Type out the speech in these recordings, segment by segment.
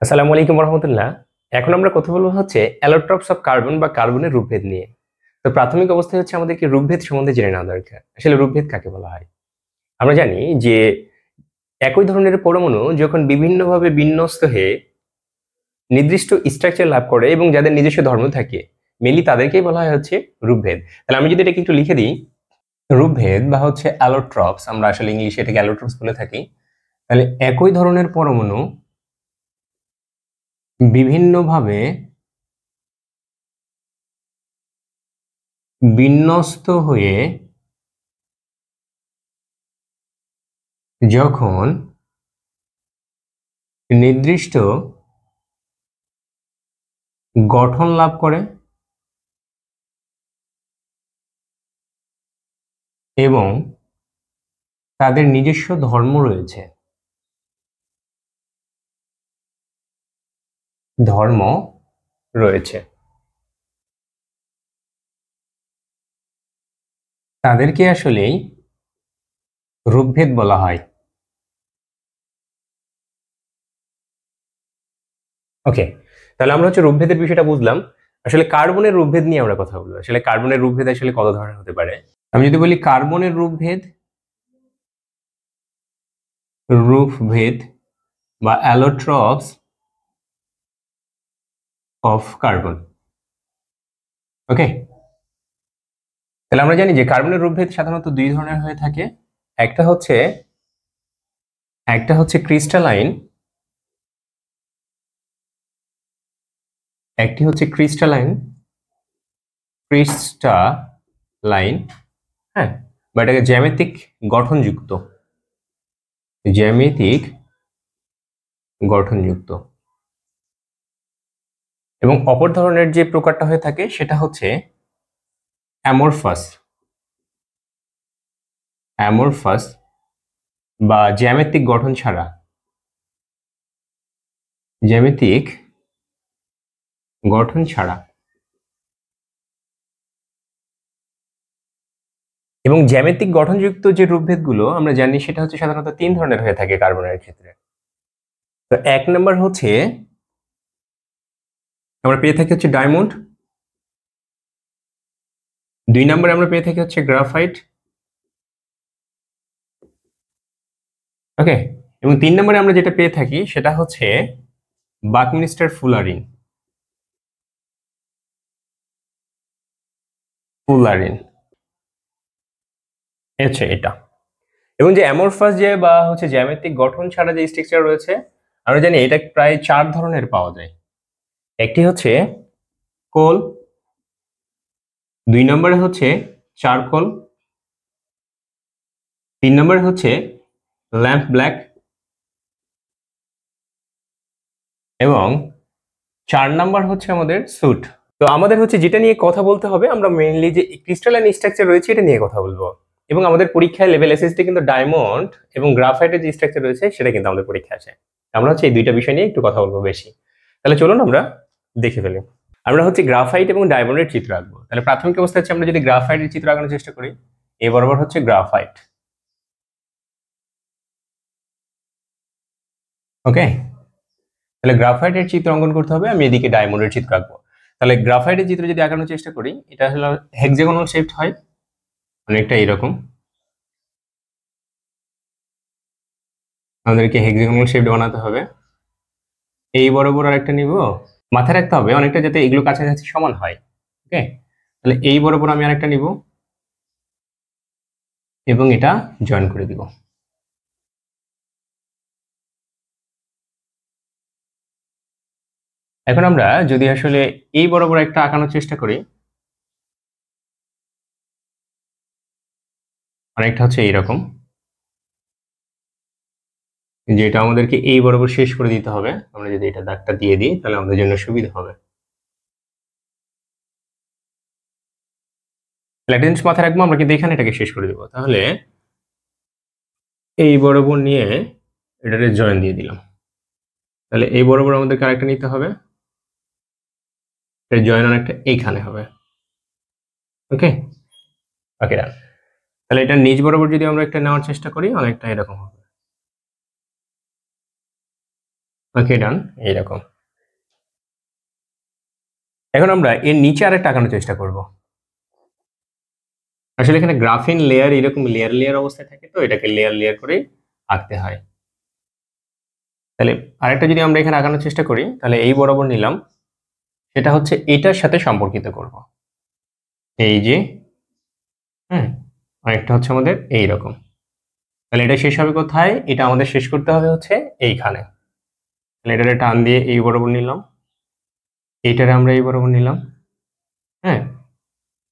আসসালামু আলাইকুম রহমতুল্লাহ। এখন আমরা কথা বলবো হচ্ছে অ্যালোট্রপস অফ কার্বন বা কার্বনের রূপভেদ নিয়ে। তো প্রাথমিক অবস্থায় হচ্ছে আমাদেরকে রূপভেদ সম্বন্ধে জেনে নেওয়া দরকার। আসলে রূপভেদ কাকে বলা হয়? আমরা জানি যে একই ধরনের পরমাণু যখন বিভিন্নভাবে বিন্যস্ত হয়ে নির্দিষ্ট স্ট্রাকচার লাভ করে এবং যাদের নিজস্ব ধর্ম থাকে, মেনলি তাদেরকেই বলা হয় হচ্ছে রূপভেদ। তাহলে আমি যদি এটাকে একটু লিখে দিই, রূপভেদ বা হচ্ছে অ্যালোট্রপস, আমরা আসলে ইংলিশে এটাকে অ্যালোট্রপস বলে থাকি। তাহলে একই ধরনের পরমাণু বিভিন্নভাবে বিন্যস্ত হয়ে যখন নির্দিষ্ট গঠন লাভ করে এবং তাদের নিজস্ব ধর্ম রয়েছে, ধর্ম রয়েছে, তাদেরকে আসলেই রূপভেদ বলা হয়। ওকে, তাহলে আমরা হচ্ছে রূপভেদের বিষয়টা বুঝলাম। আসলে কার্বনের রূপভেদ নিয়ে আমরা কথা বলবো। আসলে কার্বনের রূপভেদ আসলে কত ধরনের হতে পারে? আমি যদি বলি কার্বনের রূপভেদ, রূপভেদ বা অ্যালোট্রপস অফ কার্বন। ওকে, তাহলে আমরা জানি যে কার্বনের রূপভেদ সাধারণত দুই ধরনের হয়ে থাকে। একটা হচ্ছে ক্রিস্টালাইন, একটি হচ্ছে ক্রিস্টালাইন, হ্যাঁ, বা এটাকে জ্যামিতিক গঠনযুক্ত, জ্যামিতিক গঠনযুক্ত। এবং অপর ধরনের যে প্রকারটা হয়ে থাকে সেটা হচ্ছে অ্যামরফাস, অ্যামরফাস বা জ্যামিতিক গঠন ছাড়া, জ্যামিতিক গঠন ছাড়া। এবং জ্যামিতিক গঠনযুক্ত যে রূপভেদগুলো আমরা জানি সেটা হচ্ছে সাধারণত তিন ধরনের হয়ে থাকে কার্বনের ক্ষেত্রে। তো এক নম্বর হচ্ছে আমরা পেয়ে থাকি হচ্ছে ডায়মন্ড, দুই নম্বরে আমরা পেয়ে থাকি হচ্ছে গ্রাফাইট, ওকে, এবং তিন নম্বরে আমরা যেটা পেয়ে থাকি সেটা হচ্ছে বাকমিনিস্টার ফুলারিন, ফুলারিন হচ্ছে এটা। এবং যে অ্যামরফাস যে বা হচ্ছে জ্যামিতিক গঠন ছাড়া যে স্ট্রাকচার রয়েছে, আমরা জানি এটা প্রায় চার ধরনের পাওয়া যায়। একটি হচ্ছে কোল, দুই নম্বরে হচ্ছে চারকোল, তিন নম্বরে হচ্ছে ল্যাম্প ব্ল্যাক, এবং চার নাম্বার হচ্ছে আমাদের সুট। তো আমাদের হচ্ছে যেটা নিয়ে কথা বলতে হবে, আমরা মেইনলি যে ক্রিস্টালাইন স্ট্রাকচার রয়েছে এটা নিয়ে কথা বলবো। এবং আমাদের পরীক্ষায় লেভেল এসএসটি কিন্তু ডায়মন্ড এবং গ্রাফাইটের যে স্ট্রাকচার রয়েছে সেটা কিন্তু আমাদের পরীক্ষায় আসে। আমরা হচ্ছে এই দুইটা বিষয় নিয়ে একটু কথা বলবো বেশি। তাহলে চলুন আমরা দেখে ফেলি। আমরা হচ্ছে গ্রাফাইট এবং ডায়মন্ডের চিত্র আঁকবো। তাহলে প্রাথমিক অবস্থায় হচ্ছে আমরা যদি গ্রাফাইটের চিত্র আঁকানোর চেষ্টা করি, এ বরাবর হচ্ছে গ্রাফাইট, ওকে। তাহলে গ্রাফাইটের চিত্র অঙ্কন করতে হবে, আমি এদিকে ডায়মন্ডের চিত্র আঁকবো। তাহলে গ্রাফাইটের চিত্র যদি আঁকানোর চেষ্টা করি, এটা হলো হেক্সাগোনাল শেপড হয়, অনেকটা এরকম। আমাদেরকে হেক্সাগোনাল শেপড বানাতে হবে। এই বরাবর আরেকটা নিব, মাথায় রাখতে হবে অনেকটা যাতে এগুলো কাছাকাছি সমান হয়, ওকে। তাহলে এই বরাবর আমি আরেকটা নিব এবং এটা জয়েন করে দিব। এখন আমরা যদি আসলে এই বরাবর একটা আঁকানোর চেষ্টা করি, অনেকটা হচ্ছে এইরকম, যেটা আমাদেরকে এই বরাবর শেষ করে দিতে হবে। আমরা যদি এটা দাগটা দিয়ে দিই তাহলে আমাদের জন্য সুবিধা হবে। একটা জিনিস মাথায় রাখবো, আমরা কিন্তু এখানে এটাকে শেষ করে দেবো। তাহলে এই বরাবর নিয়ে এটাকে জয়েন দিয়ে দিলাম। তাহলে এই বরাবর আমাদেরকে আরেকটা নিতে হবে, এর জয়েন অনেকটা এইখানে হবে, ওকে। ওকে, ডান। তাহলে এটা নিচ বরাবর যদি আমরা একটা নেওয়ার চেষ্টা করি, অনেকটা এরকম হবে, ওকে ডান, এইরকম। এখন আমরা এর নিচে আরেকটা আঁকানোর চেষ্টা করব। আসলে এখানে গ্রাফিন লেয়ার এরকম লেয়ার লেয়ার অবস্থায় থাকে, তো এটাকে লেয়ার লেয়ার করে আঁকতে হয়। তাহলে আরেকটা যদি আমরা এখানে আঁকানোর চেষ্টা করি, তাহলে এই বরাবর নিলাম, সেটা হচ্ছে এটার সাথে সম্পর্কিত করব। এই যে, হ্যাঁ, অনেকটা হচ্ছে আমাদের এইরকম। তাহলে এটা শেষ হবে কোথায়? এটা আমাদের শেষ করতে হবে হচ্ছে এইখানে। তাহলে এটারে টান দিয়ে এই বরাবর নিলাম, এইটারে আমরা এই বরাবর নিলাম, হ্যাঁ,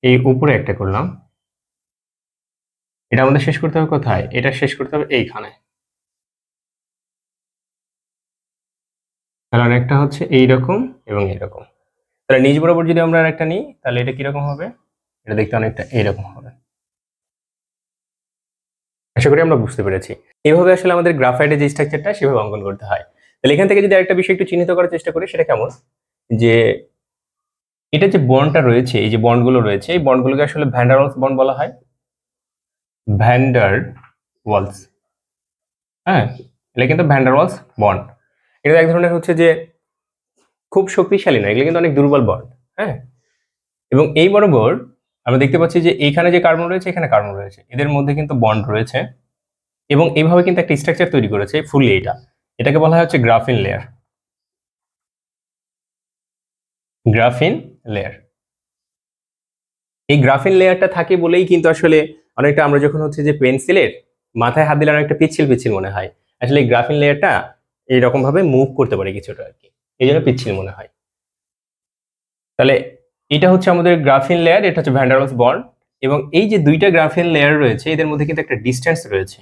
এই উপরে একটা করলাম। এটা আমাদের শেষ করতে হবে কোথায়? এটা শেষ করতে হবে এইখানে। তাহলে অনেকটা হচ্ছে এইরকম এবং এইরকম। তাহলে নিচ বরাবর যদি আমরা আরেকটা নিই, তাহলে এটা কিরকম হবে? এটা দেখতে অনেকটা এইরকম হবে। আশা করি আমরা বুঝতে পেরেছি। এভাবে আসলে আমাদের গ্রাফাইটের যে স্ট্রাকচারটা সেভাবে অঙ্কন করতে হয়। তাহলে এখান থেকে যদি আরেকটা বিষয় একটু চিহ্নিত করার চেষ্টা করি, সেটা কেমন? যে এটা যে বন্ডটা রয়েছে, এই যে বন্ডগুলো রয়েছে, এই বন্ডগুলোকে আসলে ভ্যান ডার ওয়ালস বন্ড বলা হয়। ভ্যান ডার ওয়ালস, হ্যাঁ, এটা কিন্তু ভ্যান ডার ওয়ালস বন্ড। এটা এক ধরনের হচ্ছে যে খুব শক্তিশালী নয়, এগুলো কিন্তু অনেক দুর্বল বন্ড, হ্যাঁ। এবং এই বরাবর আমরা দেখতে পাচ্ছি যে এইখানে যে কার্বন রয়েছে, এখানে কার্বন রয়েছে, এদের মধ্যে কিন্তু বন্ড রয়েছে এবং এইভাবে কিন্তু একটা স্ট্রাকচার তৈরি করেছে ফুললি। এটাকে বলা হয় হচ্ছে গ্রাফিন লেয়ার। গ্রাফিন লেয়ার, এই গ্রাফিন লেয়ারটা থাকে বলেই কিন্তু আসলে অনেকটা আমরা যখন হচ্ছে যে পেন্সিলের মাথায় হাত দিলে অনেকটা পিচ্ছিল পিচ্ছিল মনে হয়, আসলে এই গ্রাফিন লেয়ারটা এইরকম ভাবে মুভ করতে পারে কিছুটা আর কি, এই জন্য পিচ্ছিল মনে হয়। তাহলে এটা হচ্ছে আমাদের গ্রাফিন লেয়ার, এটা হচ্ছে ভ্যান ডার ওয়ালস বন্ড। এবং এই যে দুইটা গ্রাফিন লেয়ার রয়েছে, এদের মধ্যে কিন্তু একটা ডিস্টেন্স রয়েছে।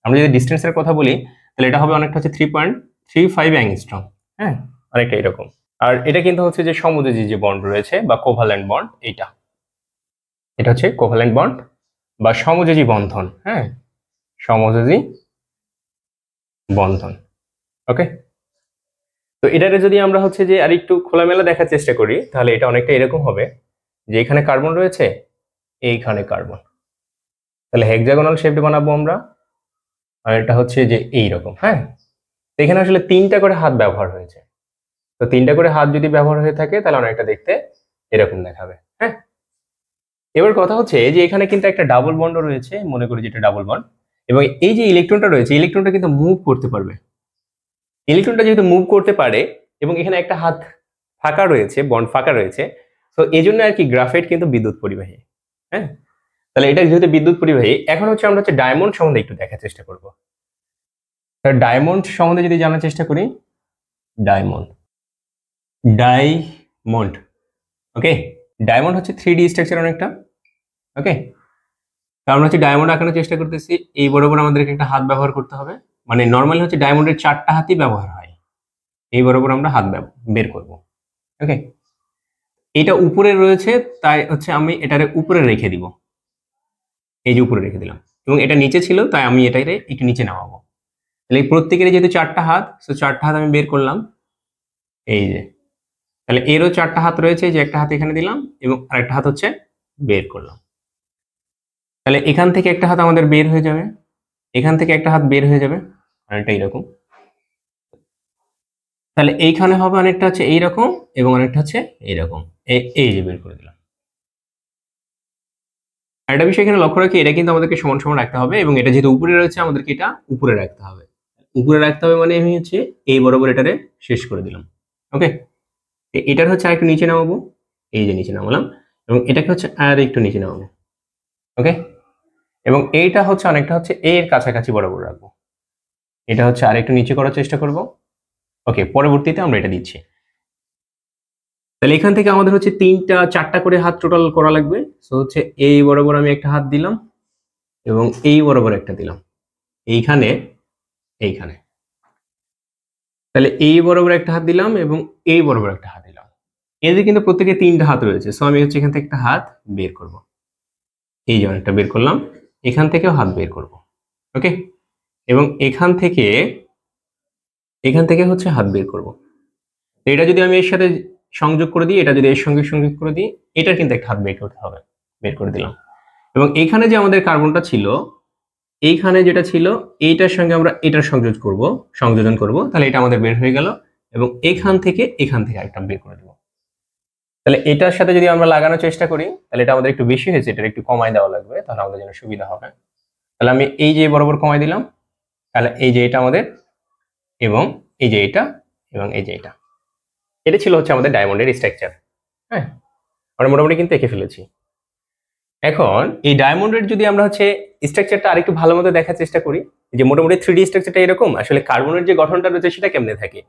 আমরা যদি ডিস্টেন্সের কথা বলি, তাহলে এটা হবে অনেকটা হচ্ছে 3.35 অ্যাংস্ট্রম, হ্যাঁ, অনেকটা এরকম। আর এটা কিন্তু হচ্ছে যে সমযোজী যে বন্ড রয়েছে বা কোভালেন্ট বন্ড, এটা হচ্ছে কোভালেন্ট বন্ড বা সমযোজী বন্ধন, হ্যাঁ, সমযোজী বন্ধন। ওকে, তো এটারে যদি আমরা হচ্ছে যে আর একটু খোলামেলা দেখার চেষ্টা করি, তাহলে এটা অনেকটা এরকম হবে যে এখানে কার্বন রয়েছে, এইখানে কার্বন, তাহলে হেক্সাগোনাল শেপ বানাবো আমরা। আর এটা হচ্ছে যে এইরকম, হ্যাঁ। তো এখানে আসলে 3টা করে হাত ব্যবহার হয়েছে, তো 3টা করে হাত যদি ব্যবহার হয়ে থাকে, তাহলে অনেকটা দেখতে এরকম দেখাবে, হ্যাঁ। এবার কথা হচ্ছে যে এখানে কিন্তু একটা ডাবল বন্ড রয়েছে, মনে করি যেটা ডাবল বন্ড, এবং এই যে ইলেকট্রনটা রয়েছে, ইলেকট্রনটা কিন্তু মুভ করতে পারবে। ইলেকট্রনটা যেহেতু মুভ করতে পারে এবং এখানে একটা হাত ফাঁকা রয়েছে, বন্ড ফাঁকা রয়েছে, তো এই জন্য আর কি গ্রাফাইট কিন্তু বিদ্যুৎ পরিবাহী, হ্যাঁ। তাহলে এটা যেহেতু বিদ্যুৎ পরিবাহী, এখন হচ্ছে আমরা হচ্ছে ডায়মন্ড সম্বন্ধে একটু দেখার চেষ্টা করব। ডায়মন্ড সম্বন্ধে যদি জানার চেষ্টা করি, ডায়মন্ড, ডায়মন্ড, ওকে, ডায়মন্ড হচ্ছে 3D স্ট্রাকচার অনেকটা, ওকে। তো আমরা হচ্ছে ডায়মন্ড আঁকানোর চেষ্টা করতেছি, এই বরাবর আমাদেরকে একটা হাত ব্যবহার করতে হবে। মানে নর্মালি হচ্ছে ডায়মন্ডের 4টা হাতই ব্যবহার হয়, এই বরাবর আমরা হাত বের করব, ওকে। এটা উপরে রয়েছে, তাই হচ্ছে আমি এটারে উপরে রেখে দিব, এই যে উপরে রেখে দিলাম, এবং এটা নিচে ছিল তাই আমি এটারে একটু নিচে নামাবো। তাহলে প্রত্যেকেরই যেহেতু 4টা হাত, তো 4টা হাত আমি বের করলাম, এই যে। তাহলে এরও 4টা হাত রয়েছে, যে একটা হাত এখানে দিলাম এবং আরেকটা হাত হচ্ছে বের করলাম। তাহলে এখান থেকে একটা হাত আমাদের বের হয়ে যাবে, এখান থেকে একটা হাত বের হয়ে যাবে, অনেকটা এইরকম। তাহলে এইখানে হবে অনেকটা হচ্ছে এইরকম এবং অনেকটা হচ্ছে এইরকম, এই যে বের করে দিলাম। একটা বিষয় এখানে লক্ষ্য রাখি, এটা কিন্তু আমাদেরকে সমান সমান রাখতে হবে, এবং এটা যেহেতু উপরে রয়েছে আমাদেরকে এটা উপরে রাখতে হবে। উপরে রাখতে হবে মানে আমি হচ্ছে এই বরাবর এটারে শেষ করে দিলাম, ওকে। এটার হচ্ছে আর একটু নিচে নামাবো, এই যে নিচে নামালাম, এবং এটাকে হচ্ছে আর একটু নিচে নামাবো, ওকে। এবং এইটা হচ্ছে অনেকটা হচ্ছে এর কাছাকাছি বরাবর রাখবো, এটা হচ্ছে আর একটু নিচে করার চেষ্টা করব, ওকে। পরবর্তীতে আমরা এটা দিচ্ছি। তাহলে এখান থেকে আমাদের হচ্ছে 4টা করে হাত টোটাল করা লাগবে। সো হচ্ছে এই বরাবর আমি একটা হাত দিলাম এবং এই বরাবর একটা দিলাম, এইখানে, এইখানে। তাহলে এই বরাবর একটা হাত দিলাম এবং এই বরাবর একটা হাত দিলাম, এদের কিন্তু প্রত্যেকে 3টা হাত রয়েছে। সো আমি হচ্ছে এখান থেকে একটা হাত বের করব, এই যে অনেকটা বের করলাম, এখান থেকেও হাত বের করব, ওকে। এবং এখান থেকে হচ্ছে হাত বের করব। এটা যদি আমি এর সাথে সংযোগ করে দিই, এটা যদি এর সঙ্গে সংযোগ করে দিই, এটার কিন্তু একটা হাত বের করতে হবে, বের করে দিলাম। এবং এইখানে যে আমাদের কার্বনটা ছিল, এইখানে যেটা ছিল, এইটার সঙ্গে আমরা এটার সংযোজন করব, তাহলে এটা আমাদের বের হয়ে গেল। এবং এখান থেকে আরেকটা বের করে দেবো। তাহলে এটার সাথে যদি আমরা লাগানোর চেষ্টা করি তাহলে এটা আমাদের একটু বেশি হয়েছে, এটা একটু কমায় দেওয়া লাগবে, তাহলে আমাদের জন্য সুবিধা হবে। তাহলে আমি এই যে বরাবর কমাই দিলাম, তাহলে এই যে এটা আমাদের, এবং এই যে এটা, এবং এই যে এটা, এটা ছিল হচ্ছে আমাদের ডায়মন্ডের স্ট্রাকচার। হ্যাঁ, আমরা মোটামুটি কিন্তু এঁকে ফেলেছি। এখন এই ডায়মন্ডের যদি আমরা হচ্ছে স্ট্রাকচারটা আরেকটু ভালো মতো দেখার চেষ্টা করি, যে মোটামুটি 3D স্ট্রাকচারটা এরকম, আসলে কার্বনের যে গঠনটা রয়েছে সেটা কেমনে থাকে,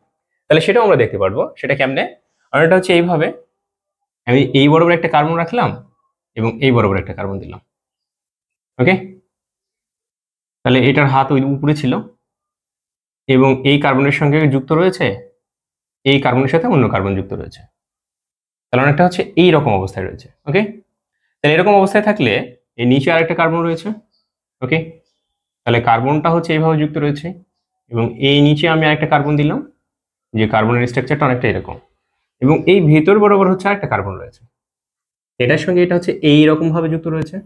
তাহলে সেটাও আমরা দেখতে পারবো। সেটা কেমনে, আর এটা হচ্ছে এইভাবে, আমি এই বরাবর একটা কার্বন রাখলাম এবং এই বরাবর একটা কার্বন দিলাম। ওকে, তাহলে এটার হাত ওই উপরে ছিল এবং এই কার্বনের সঙ্গে যুক্ত রয়েছে, এই কার্বনের সাথে অন্য কার্বন যুক্ত রয়েছে, তাহলে অনেকটা হচ্ছে এই রকম অবস্থায় রয়েছে। ওকে, তাহলে এরকম অবস্থায় থাকলে এই নিচে আরেকটা কার্বন রয়েছে। ওকে, তাহলে কার্বনটা হচ্ছে এইভাবে যুক্ত রয়েছে এবং এই নিচে আমি আরেকটা কার্বন দিলাম, যে কার্বনের স্ট্রাকচারটা অনেকটা এরকম, এবং এই ভেতর বরাবর হচ্ছে আরেকটা কার্বন রয়েছে, এটার সঙ্গে এটা হচ্ছে এইরকম ভাবে যুক্ত রয়েছে।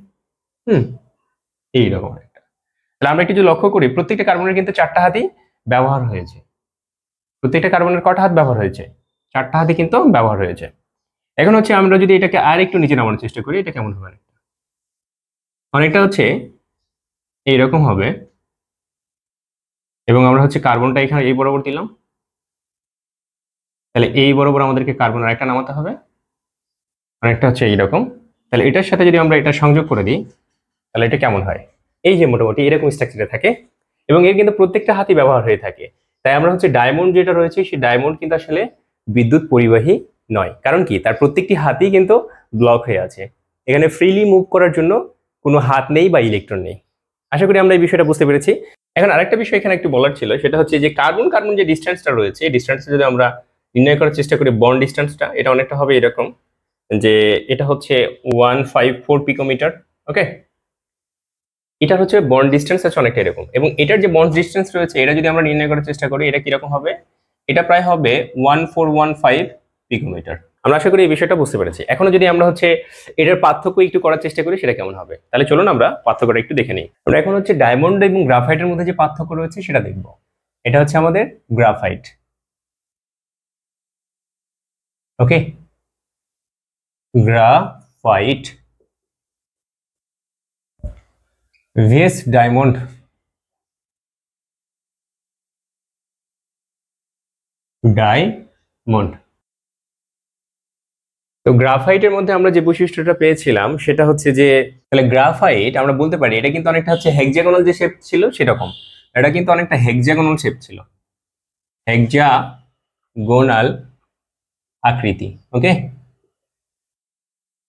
এইরকম একটা। তাহলে আমরা একটু যদি লক্ষ্য করি, প্রত্যেকটা কার্বনের কিন্তু 4টা হাতই ব্যবহার হয়েছে। প্রত্যেকটা কার্বনের কটা হাত ব্যবহার হয়েছে? 4টা হাতই কিন্তু ব্যবহার হয়েছে। এখন হচ্ছে আমরা যদি এটাকে আর একটু নিচে নামানোর চেষ্টা করি, এটা কেমন হবে? অনেকটা হচ্ছে এইরকম হবে, এবং আমরা হচ্ছে কার্বনটা এখানে এই বরাবর দিলাম, তাহলে এই বরাবর আমাদেরকে কার্বন আরেকটা নামাতে হবে, অনেকটা হচ্ছে এইরকম। তাহলে এটার সাথে যদি আমরা এটা সংযোগ করে দিই তাহলে এটা কেমন হয়? এই যে মোটামুটি এরকম স্ট্রাকচারে থাকে, এবং এর কিন্তু প্রত্যেকটা হাতই ব্যবহার হয়ে থাকে। তাই আমরা হচ্ছে ডায়মন্ড যেটা রয়েছে, সেই ডায়মন্ড কিন্তু আসলে বিদ্যুৎ পরিবাহী নয়। কারণ কি, তার প্রত্যেকটি হাতই কিন্তু ব্লক হয়ে আছে, এখানে ফ্রিলি মুভ করার জন্য কোনো হাত নেই বা ইলেকট্রন নেই। আশা করি আমরা এই বিষয়টা বুঝতে পেরেছি। এখন আরেকটা বিষয় এখানে একটু বলার ছিল, সেটা হচ্ছে যে কার্বন কার্বন যে ডিস্টেন্সটা রয়েছে, এই ডিস্টেন্সটা যদি আমরা নির্ণয় করার চেষ্টা করি, বন্ড ডিস্টেন্সটা, এটা অনেকটা হবে এরকম, যে এটা হচ্ছে 154 পিকোমিটার। ওকে, এটা হচ্ছে বন্ড ডিস্টেন্স আছে অনেকটা এরকম, এবং এটার যে বন্ড ডিস্টেন্স রয়েছে এটা যদি আমরা নির্ণয় করার চেষ্টা করি, এটা কিরকম হবে? এটা প্রায় হবে 1415 পিকোমিটার। আমরা আশা করি এই বিষয়টা বুঝতে পেরেছি। এখনো যদি আমরা হচ্ছে এটার পার্থক্য একটু করার চেষ্টা করি, সেটা কেমন হবে, তাহলে চলুন আমরা পার্থক্যটা একটু দেখে নিই। আমরা এখন হচ্ছে ডায়মন্ড এবং গ্রাফাইটের মধ্যে যে পার্থক্য রয়েছে সেটা দেখব। এটা হচ্ছে আমাদের গ্রাফাইট। ওকে, গ্রাফাইট ভিএস ডায়মন্ড। তো গ্রাফাইটের মধ্যে আমরা যে বৈশিষ্ট্যটা পেয়েছিলাম সেটা হচ্ছে যে, তাহলে গ্রাফাইট আমরা বলতে পারি এটা কিন্তু অনেকটা হচ্ছে হেক্সাগোনাল যে শেপ ছিল সেরকম, এটা কিন্তু অনেকটা হেক্সাগোনাল শেপ ছিল, হেক্সাগোনাল আকৃতি। ওকে,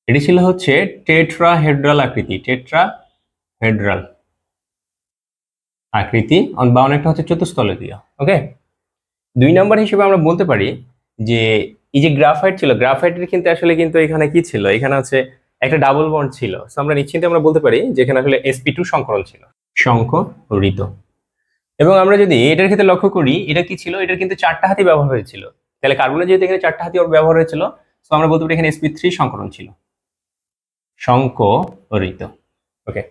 এটি ছিল হচ্ছে টেট্রাহেড্রাল আকৃতি, টেট্রাহেড্রাল আকৃতি, বা অনেকটা হচ্ছে চতুস্তলকীয়। ওকে, 2 নাম্বার হিসেবে আমরা বলতে পারি যে এই যে গ্রাফাইট ছিল, গ্রাফাইটের কিন্তু আসলে কিন্তু এখানে কি ছিল, এখানে হচ্ছে একটা ডাবল বন্ড ছিল। সো আমরা নিশ্চিন্তে আমরা বলতে পারি যে এখানে আসলে sp2 সংকরণ ছিল, সংকরিত। এবং আমরা যদি এটার ক্ষেত্রে লক্ষ্য করি, এটা কি ছিল, এটার কিন্তু 4টা হাতই ব্যবহার হয়েছিল। তাহলে কার্বনের যেহেতু এখানে 4টা হাতই ব্যবহার হয়েছিল, সো আমরা বলতে পারি এখানে sp3 সংকরণ ছিল, সংকরিত। ওকে,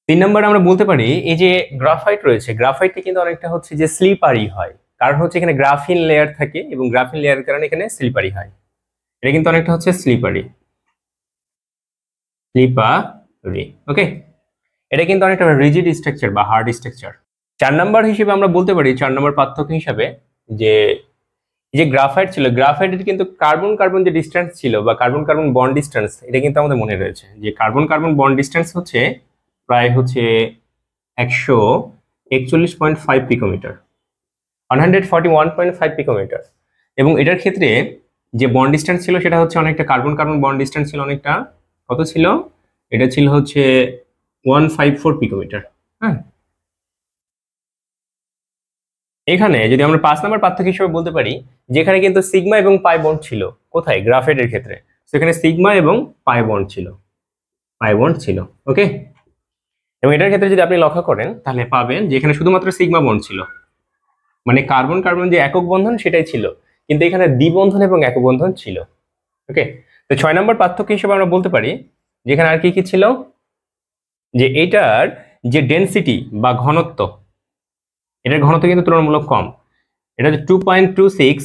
3 নম্বরে আমরা বলতে পারি এই যে গ্রাফাইট রয়েছে, গ্রাফাইটটা কিন্তু অনেকটা হচ্ছে যে স্লিপারি হয়, কারণ হচ্ছে এখানে গ্রাফিন লেয়ার থাকে এবং গ্রাফিন লেয়ারের কারণে এখানে স্লিপারি হয়। এটা কিন্তু অনেকটা হচ্ছে স্লিপারি। ওকে, এটা কিন্তু অনেকটা রিজিড স্ট্রাকচার বা হার্ড স্ট্রাকচার। 4 নাম্বার হিসেবে আমরা বলতে পারি, 4 নাম্বার পার্থক্য হিসাবে, যে এই যে গ্রাফাইট ছিল, গ্রাফাইটের কিন্তু কার্বন কার্বন যে ডিস্টেন্স ছিল বা কার্বন কার্বন বন্ড ডিস্টেন্স, এটা কিন্তু আমাদের মনে রয়েছে যে কার্বন কার্বন বন্ড ডিস্টেন্স হচ্ছে প্রায় হচ্ছে 141.5 পিকোমিটার, 141.5 পিকোমিটার। এবং এটার ক্ষেত্রে যে বন্ড ডিস্টেন্স ছিল সেটা হচ্ছে অনেকটা, কার্বন কার্বন বন্ড ডিস্টেন্স ছিল অনেকটা, কত ছিল, এটা ছিল হচ্ছে 154 পিকোমিটার। হ্যাঁ, এখানে যদি আমরা 5 নম্বর পার্থক্য হিসেবে বলতে পারি, যেখানে কিন্তু সিগমা এবং পাই বন্ড ছিল, কোথায়, গ্রাফাইটের ক্ষেত্রে, সেখানে সিগমা এবং পাই বন্ড ছিল। ওকে, এবং এটার ক্ষেত্রে যদি আপনি লক্ষ্য করেন তাহলে পাবেন যে এখানে শুধুমাত্র সিগমা বন্ড ছিল, মানে কার্বন কার্বন যে একক বন্ধন সেটাই ছিল, কিন্তু এখানে দ্বিবন্ধন এবং একক বন্ধন ছিল। ওকে, তো 6 নম্বর পার্থক্য হিসেবে আমরা বলতে পারি যেখানে আর কি কি ছিল, যে এটার যে ডেনসিটি বা ঘনত্ব, এটার ঘনত্ব কিন্তু তুলনামূলক কম, এটা হচ্ছে 2.26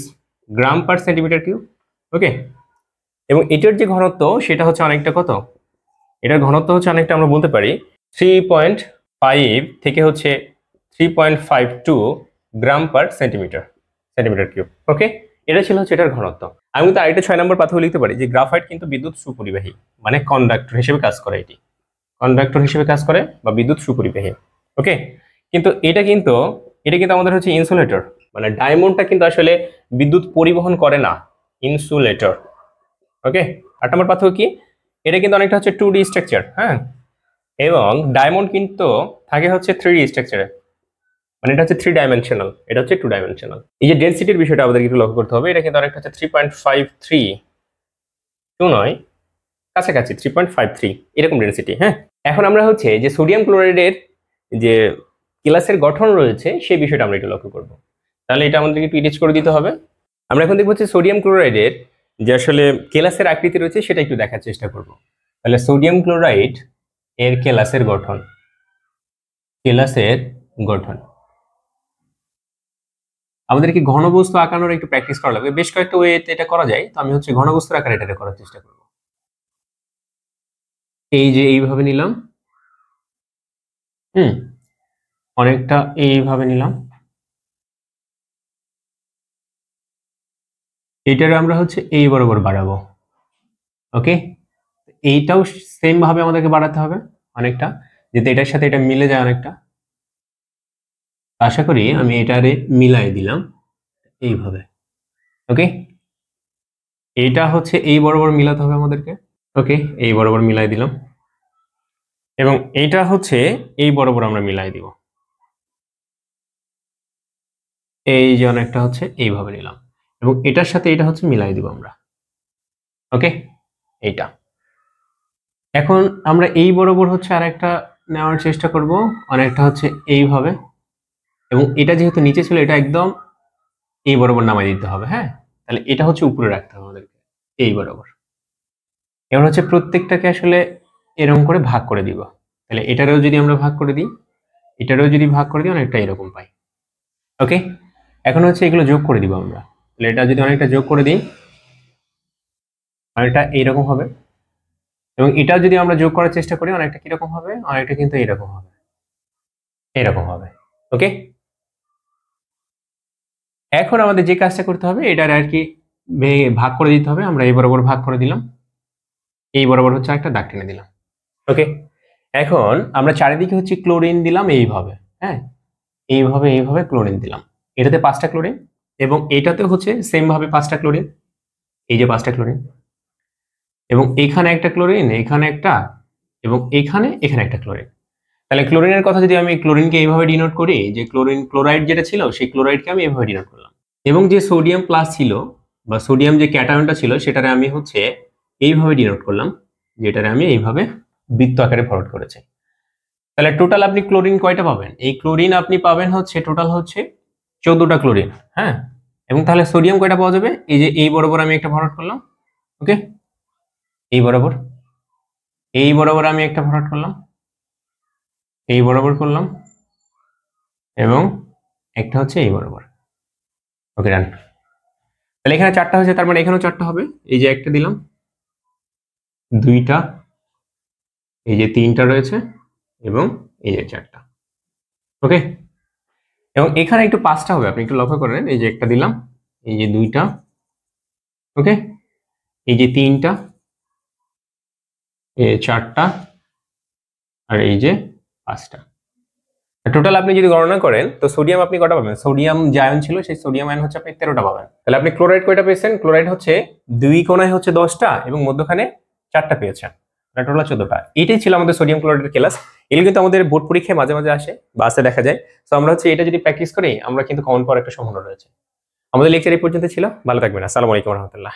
গ্রাম পার সেন্টিমিটার কিউব। ওকে, এবং এটার যে ঘনত্ব সেটা হচ্ছে অনেকটা কত, এটার ঘনত্ব হচ্ছে অনেকটা আমরা বলতে পারি 3.5 থেকে হচ্ছে 3.52 গ্রাম পার সেন্টিমিটার কিউব। ওকে, এটা ছিল হচ্ছে এটার ঘনত্ব। আমি কিন্তু আরেকটা 6 নম্বর পাথর লিখতে পারি যে গ্রাফাইট কিন্তু বিদ্যুৎ সুপরিবাহী, মানে কন্ডাক্টর হিসেবে কাজ করে, এটি কন্ডাক্টর হিসেবে কাজ করে বা বিদ্যুৎ সুপরিবাহী। ওকে, কিন্তু এটা কিন্তু আমাদের হচ্ছে ইনসুলেটর, মানে ডায়মন্ডটা কিন্তু আসলে বিদ্যুৎ পরিবহন করে না, ইনসুলেটর। ওকে, 8 নম্বর পাথর কি, এটা কিন্তু অনেকটা হচ্ছে 2D স্ট্রাকচার, হ্যাঁ, এবং ডায়মন্ড কিন্তু থাকে হচ্ছে 3D স্ট্রাকচারে, মানে এটা হচ্ছে 3 ডাইমেনশনাল, এটা হচ্ছে 2 ডাইমেনশনাল। এই যে ডেনসিটির বিষয়টা আমাদের একটু লক্ষ্য করতে হবে, এটা কিন্তু অনেকটা হচ্ছে 3.53, টু নয়, কাছাকাছি 3.53 এরকম ডেনসিটি। হ্যাঁ, এখন আমরা হচ্ছে যে সোডিয়াম ক্লোরাইডের যে কেলাসের গঠন রয়েছে সেই বিষয়টা আমরা একটু লক্ষ্য করব। তাহলে এটা আমাদেরকে একটু ইটিচ করে দিতে হবে। আমরা এখন দেখবো হচ্ছে সোডিয়াম ক্লোরাইডের যে আসলে কেলাসের আকৃতি রয়েছে সেটা একটু দেখার চেষ্টা করব। তাহলে সোডিয়াম ক্লোরাইড এর কেলাসের গঠন, আমাদেরকে ঘনবস্তু আঁকানোর একটু প্র্যাকটিস করা লাগবে। বেশ কয়েকটা ওয়েতে এটা করা যায়, তো আমি হচ্ছে ঘনবস্তুর আকারে এটা করার চেষ্টা করব। এই যে এইভাবে নিলাম, অনেকটা এইভাবে নিলাম, এটারে আমরা হচ্ছে এই বরাবর বাড়াবো। ওকে, এইটাও সেম ভাবে আমাদেরকে বাড়াতে হবে অনেকটা, যাতে এটার সাথে এটা মিলে যায় অনেকটা। আশা করি আমি এটারে মিলাই দিলাম এইভাবে। ওকে, এইটা হচ্ছে এই বরাবর মিলাতে হবে আমাদেরকে। ওকে, এই বরাবর মিলাই দিলাম, এবং এইটা হচ্ছে এই বরাবর আমরা মিলাই দিব। এই যে অনেকটা হচ্ছে এইভাবে নিলাম, এবং এটার সাথে এটা হচ্ছে মিলাই দিব আমরা। ওকে, এইটা এখন আমরা এই বরাবর হচ্ছে আরেকটা নেওয়ার চেষ্টা করব, অনেকটা হচ্ছে এইভাবে, এবং এটা যেহেতু নিচে ছিল এটা একদম এই বরাবর নামাই দিতে হবে। হ্যাঁ, তাহলে এটা হচ্ছে উপরে রাখতে হবে আমাদেরকে এই বরাবর। এবার হচ্ছে প্রত্যেকটাকে আসলে এরকম করে ভাগ করে দিব। তাহলে এটারও যদি আমরা ভাগ করে দিই, এটারও যদি ভাগ করে দিই, অনেকটা এরকম পাই। ওকে, এখন হচ্ছে এগুলো যোগ করে দিব আমরা। তাহলে এটা যদি অনেকটা যোগ করে দিই, অনেকটা এইরকম হবে, এবং এটা যদি আমরা যোগ করার চেষ্টা করি অনেকটা কিরকম হবে, অনেকটা কিন্তু এরকম হবে, এরকম হবে। ওকে, এখন আমাদের যে কাজটা করতে হবে এটার আর কি ভাগ করে দিতে হবে। আমরা এই বরাবর ভাগ করে দিলাম, এই বরাবর হচ্ছে একটা দাগ টেনে দিলাম। ওকে, এখন আমরা চারিদিকে হচ্ছে ক্লোরিন দিলাম এইভাবে, হ্যাঁ, এইভাবে এইভাবে ক্লোরিন দিলাম। এটাতে 5টা ক্লোরিন, এবং এটাতে হচ্ছে সেম ভাবে 5টা ক্লোরিন, এই যে 5টা ক্লোরিন, এবং এখানে একটা ক্লোরিন, এখানে একটা, এবং এখানে একটা ক্লোরিন। তাহলে ক্লোরিনের কথা যদি আমি ক্লোরিনকে এইভাবে ডিনোট করি, যে ক্লোরাইড যেটা ছিল সেই ক্লোরাইডকে আমি এইভাবে ডিনোট করলাম, এবং যে সোডিয়াম প্লাস ছিল বা সোডিয়াম যে ক্যাটায়নটা ছিল সেটারে আমি হচ্ছে এইভাবে ডিনোট করলাম, যেটারে আমি এইভাবে বৃত্ত আকারে ফরওয়ার্ড করেছি। তাহলে টোটাল আপনি ক্লোরিন কয়টা পাবেন, এই ক্লোরিন আপনি পাবেন হচ্ছে টোটাল হচ্ছে 14টা ক্লোরিন। হ্যাঁ, এবং তাহলে সোডিয়াম কয়টা পাওয়া যাবে, এই যে এই বরাবর আমি একটা ফরওয়ার্ড করলাম। ওকে, এই বরাবর আমি একটা ফরওয়ার্ড করলাম, এই বরাবর করলাম, এবং একটা হচ্ছে এই বরাবর। ওকে, ডান। তাহলে এখানে 4টা হয়েছে, তার মানে এখানেও 4টা হবে। এই যে একটা দিলাম, 2টা, এই যে 3টা রয়েছে, এবং এই যে 4টা। ওকে, এবং এখানে একটু 5টা হবে, আপনি একটু লক্ষ্য করেন, এই যে একটা দিলাম, এই যে 2টা, ওকে, এই যে 3টা, এই 4টা, আর এই যে 5টা। টোটাল আপনি যদি গণনা করেন তো সোডিয়াম আপনি কটা পাবেন, সোডিয়াম যে আয়ন ছিল সেই সোডিয়াম আয়ন হচ্ছে আপনি 13টা পাবেন। তাহলে আপনি ক্লোরাইড কয়টা পেয়েছেন, ক্লোরাইড হচ্ছে 2 কোণায় হচ্ছে 10টা, এবং মধ্যখানে 4টা পেয়েছেন, টোটাল 14টা। এটাই ছিল আমাদের সোডিয়াম ক্লোরাইডের ক্লাস। এগুলো কিন্তু আমাদের বোর্ড পরীক্ষায় মাঝে মাঝে আসে বা আসে দেখা যায়। তো আমরা হচ্ছে এটা যদি প্র্যাকটিস করি আমরা কিন্তু কমন পাওয়ার একটা সম্ভাবনা রয়েছে। আমাদের লেকচার এই পর্যন্ত ছিল, ভালো থাকবেন, আসসালামু আলাইকুম রহমতুল্লাহ।